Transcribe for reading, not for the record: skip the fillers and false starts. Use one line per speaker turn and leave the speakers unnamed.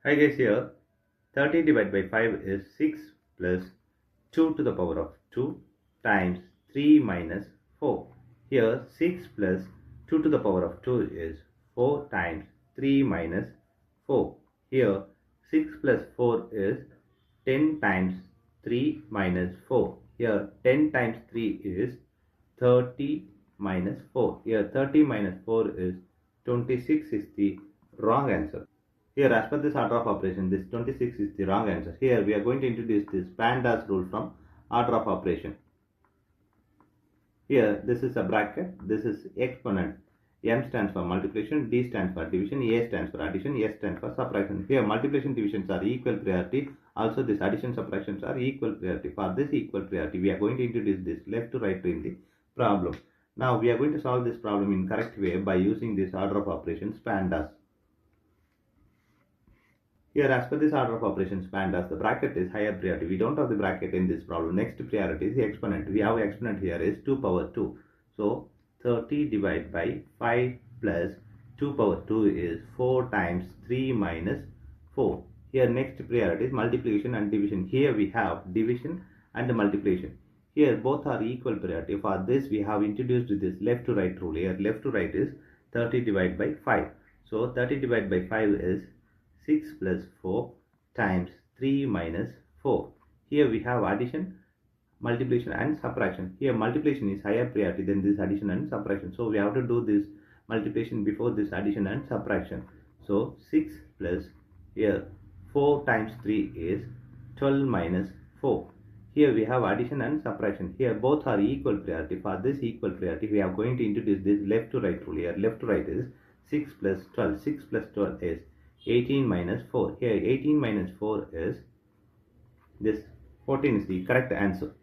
Hi guys, here 30 divided by 5 is 6 plus 2 to the power of 2 times 3 minus 4. Here 6 plus 2 to the power of 2 is 4 times 3 minus 4. Here 6 plus 4 is 10 times 3 minus 4. Here 10 times 3 is 30 minus 4. Here 30 minus 4 is 26 is the wrong answer. Here, as per this order of operation, this 26 is the wrong answer. Here, we are going to introduce this PEMDAS rule from order of operation. Here, this is a bracket. This is exponent. M stands for multiplication, D stands for division, A stands for addition, S stands for subtraction. Here, multiplication divisions are equal priority. Also, this addition subtractions are equal priority. For this equal priority, we are going to introduce this left to right in the problem. Now, we are going to solve this problem in correct way by using this order of operations PEMDAS. Here, as per this order of operations PEMDAS, the bracket is higher priority. We don't have the bracket in this problem. Next priority is the exponent. We have exponent here is 2 power 2. So, 30 divided by 5 plus 2 power 2 is 4 times 3 minus 4. Here, next priority is multiplication and division. Here, we have division and multiplication. Here, both are equal priority. For this, we have introduced this left to right rule. Here, left to right is 30 divided by 5. So, 30 divided by 5 is 6 plus 4 times 3 minus 4. Here we have addition, multiplication and subtraction. Here multiplication is higher priority than this addition and subtraction. So we have to do this multiplication before this addition and subtraction. So 6 plus here 4 times 3 is 12 minus 4. Here we have addition and subtraction. Here both are equal priority. For this equal priority, we are going to introduce this left to right rule. Here left to right is 6 plus 12. 6 plus 12 is 18 minus 4. Here 18 minus 4 is this 14 is the correct answer.